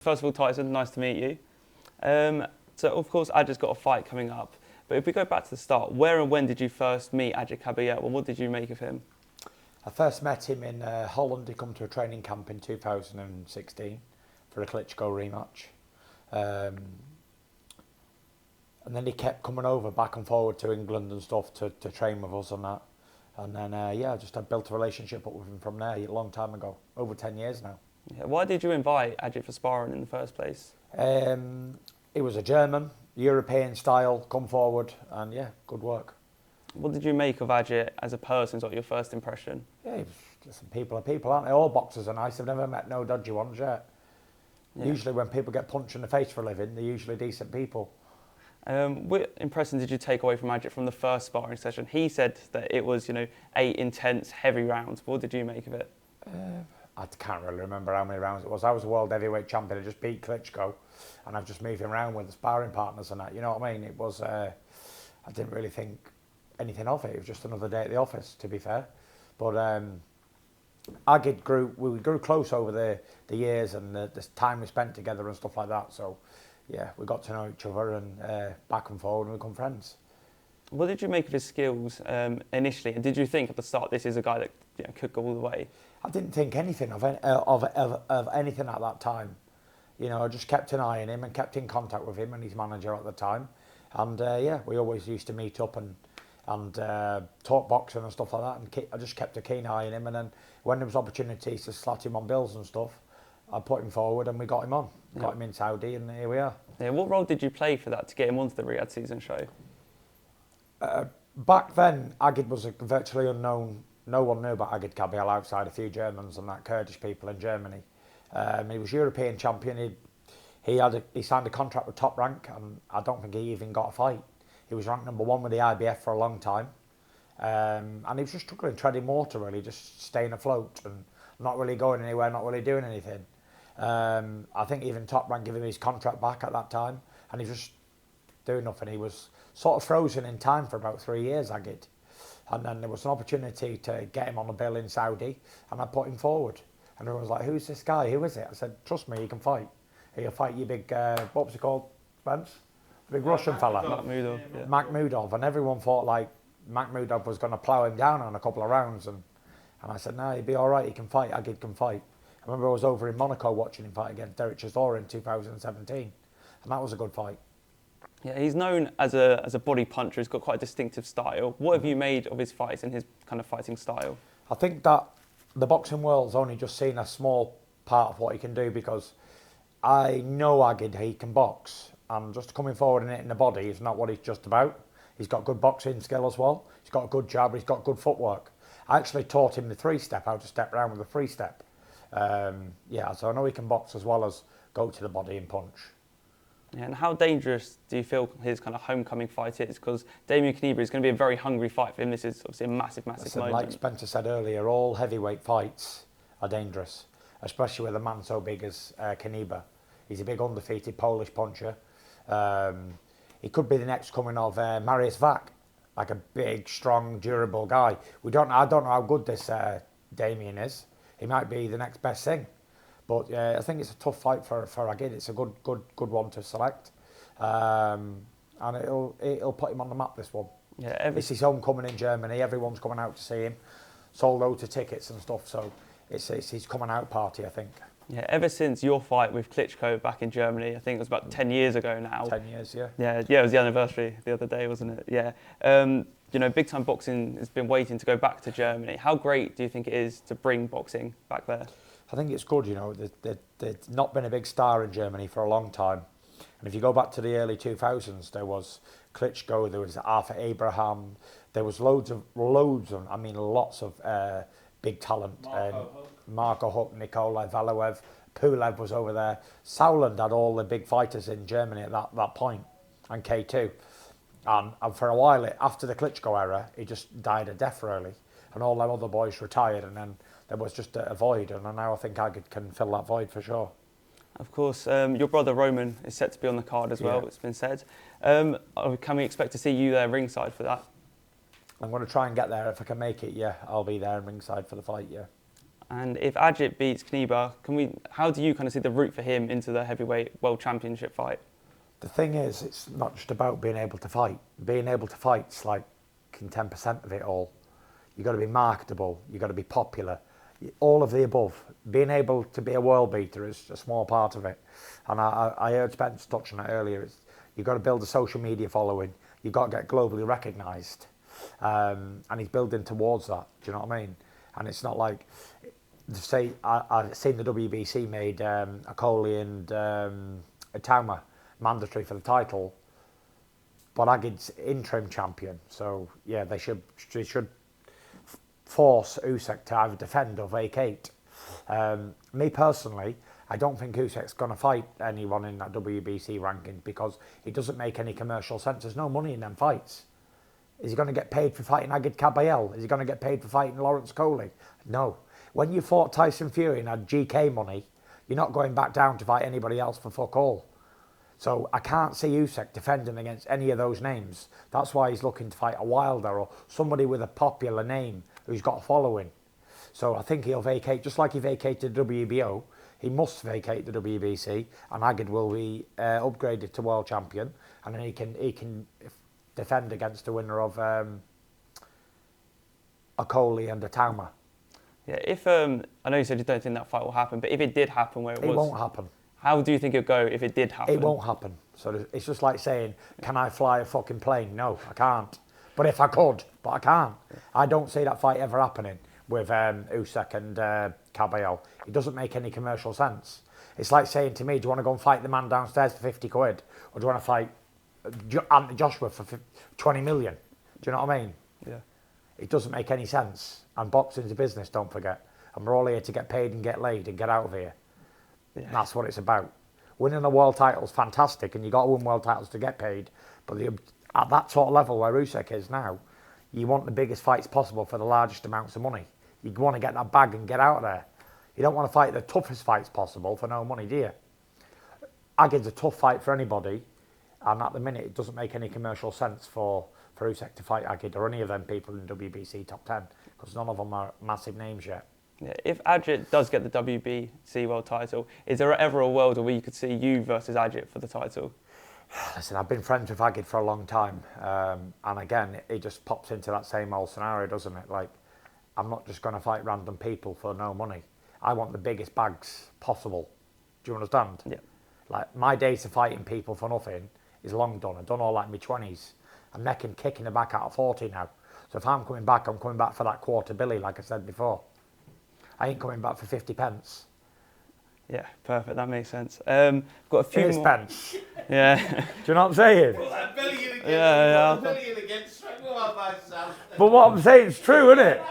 First of all, Tyson, nice to meet you. So of course, Agit's got a fight coming up. But if we go back to the start, where and when did you first meet Agit Kabayel, and what did you make of him? I first met him in Holland. He come to a training camp in 2016 for a Klitschko rematch. And then he kept coming over back and forward to England and stuff to train with us and that. And then, I built a relationship up with him from there a long time ago, over 10 years now. Yeah, why did you invite Agit for sparring in the first place? He was a German, European style, come forward, and yeah, good work. What did you make of Agit as a person? What was your first impression? Yeah, listen, people are people, aren't they? All boxers are nice. I've never met no dodgy ones yet. Yeah. Usually when people get punched in the face for a living, they're usually decent people. What impression did you take away from Agit from the first sparring session? He said that it was, 8 intense, heavy rounds. What did you make of it? I can't really remember how many rounds it was. I was a world heavyweight champion. I just beat Klitschko, and I've just moved him around with the sparring partners and that. You know what I mean? It was. I didn't really think anything of it. It was just another day at the office, to be fair. But Agit we grew close over the years and the time we spent together and stuff like that. So, yeah, we got to know each other and back and forward and we become friends. What did you make of his skills initially? And did you think at the start this is a guy that could go all the way? I didn't think anything of anything at that time. I just kept an eye on him and kept in contact with him and his manager at the time. And we always used to meet up and talk boxing and stuff like that. And I just kept a keen eye on him. And then when there was opportunities to slot him on bills and stuff, I put him forward and we got him on. Yeah. Got him in Saudi and here we are. Yeah, what role did you play for that to get him onto the Riyadh season show? Back then, Agit was virtually unknown. No one knew about Agit Kabayel outside a few Germans and that Kurdish people in Germany. He was European champion. He signed a contract with Top Rank, and I don't think he even got a fight. He was ranked #1 with the IBF for a long time, and he was just struggling, treading water really, just staying afloat and not really going anywhere, not really doing anything. I think even Top Rank gave him his contract back at that time, and he was just doing nothing. He was sort of frozen in time for about 3 years, Agit. And then there was an opportunity to get him on a bill in Saudi, and I put him forward. And everyone was like, "Who's this guy? Who is it?" I said, "Trust me, he can fight. He'll fight you big, what was he called, Spence? The big Russian fella." Makhmudov. Yeah. Makhmudov. And everyone thought like Makhmudov was going to plough him down on a couple of rounds. And I said, "No, he'll be all right. He can fight. Agit can fight." I remember I was over in Monaco watching him fight against Derek Chisora in 2017. And that was a good fight. Yeah, he's known as a body puncher. He's got quite a distinctive style. What have you made of his fights and his kind of fighting style? I think that the boxing world's only just seen a small part of what he can do, because I know Agit, he can box, and just coming forward and hitting the body is not what he's just about. He's got good boxing skill as well. He's got a good jab. He's got good footwork. I actually taught him the 3-step, how to step around with a 3-step. So I know he can box as well as go to the body and punch. Yeah, and how dangerous do you feel his kind of homecoming fight is? Because Damien Knebel is going to be a very hungry fight for him. This is obviously a massive moment. Like Spencer said earlier, all heavyweight fights are dangerous, especially with a man so big as Knebel. He's a big undefeated Polish puncher. He could be the next coming of Mariusz Wach, like a big, strong, durable guy. I don't know how good this Damien is. He might be the next best thing. But I think it's a tough fight for Agit. It's a good one to select, and it'll put him on the map. This one. Yeah, it's his homecoming in Germany. Everyone's coming out to see him. Sold loads of tickets and stuff. So it's his coming out party, I think. Yeah, ever since your fight with Klitschko back in Germany, I think it was about 10 years ago now. 10 years, yeah. Yeah, it was the anniversary the other day, wasn't it? Yeah. Big time boxing has been waiting to go back to Germany. How great do you think it is to bring boxing back there? I think it's good, there's not been a big star in Germany for a long time. And if you go back to the early 2000s, there was Klitschko, there was Arthur Abraham, there was lots of, big talent. Marco Huck, Nikolai Valoev, Pulev was over there. Sauerland had all the big fighters in Germany at that point, and K2. And for a while, after the Klitschko era, he just died a death early. And all them other boys retired, and then there was just a void, and now I think Agit can fill that void for sure. Of course, your brother Roman is set to be on the card as well, it's been said. Can we expect to see you there ringside for that? I'm going to try and get there if I can make it, I'll be there ringside for the fight, And if Agit beats Kniba, how do you kind of see the route for him into the heavyweight world championship fight? The thing is, it's not just about being able to fight. Being able to fight's like 10% of it all. You've got to be marketable, you've got to be popular, all of the above. Being able to be a world beater is a small part of it. And I heard Spence touch on it earlier. You've got to build a social media following, you've got to get globally recognised. And he's building towards that, do you know what I mean? And it's not like, say, I've seen the WBC made Akoli and Tauma mandatory for the title, but Agit's interim champion. So yeah, they should force Usyk to either defend or vacate. Me personally, I don't think Usyk's going to fight anyone in that WBC ranking because it doesn't make any commercial sense. There's no money in them fights. Is he going to get paid for fighting Agit Kabayel? Is he going to get paid for fighting Lawrence Coley? No. When you fought Tyson Fury and had GK money, you're not going back down to fight anybody else for fuck all. So I can't see Usyk defending against any of those names. That's why he's looking to fight a Wilder or somebody with a popular name who's got a following. So I think he'll vacate, just like he vacated the WBO, he must vacate the WBC, and Agit will be upgraded to world champion, and then he can defend against the winner of Akoli and Tauma. Yeah, if I know you said you don't think that fight will happen, but if it did happen where it was... It won't happen. How do you think it'll go if it did happen? It won't happen. So it's just like saying, can I fly a fucking plane? No, I can't. But if I could, but I can't. I don't see that fight ever happening with Usyk and Kabayel. It doesn't make any commercial sense. It's like saying to me, do you want to go and fight the man downstairs for 50 quid? Or do you want to fight Anthony Joshua for 20 million? Do you know what I mean? Yeah. It doesn't make any sense. And boxing's a business, don't forget. And we're all here to get paid and get laid and get out of here. Yeah. That's what it's about. Winning a world title is fantastic, and you got to win world titles to get paid. But at that sort of level where Usyk is now, you want the biggest fights possible for the largest amounts of money. You want to get that bag and get out of there. You don't want to fight the toughest fights possible for no money, do you? Agit's a tough fight for anybody, and at the minute it doesn't make any commercial sense for Usyk to fight Agit or any of them people in WBC top 10, because none of them are massive names yet. Yeah, if Agit does get the WBC world title, is there ever a world where you could see you versus Agit for the title? Listen, I've been friends with Agit for a long time, and again, it just pops into that same old scenario, doesn't it? Like, I'm not just going to fight random people for no money. I want the biggest bags possible. Do you understand? Yeah. Like, my days of fighting people for nothing is long done. I've done all that in my 20s. I'm neck and kicking the back out of 40 now. So if I'm coming back for that quarter billy, like I said before. I ain't coming back for 50 pence. Yeah, perfect. That makes sense. Got a few Here's more. pence. Yeah. Do you know what I'm saying? Well, I'm billion against. Yeah. Billion against. Struggle out myself. But what I'm saying is true, isn't it?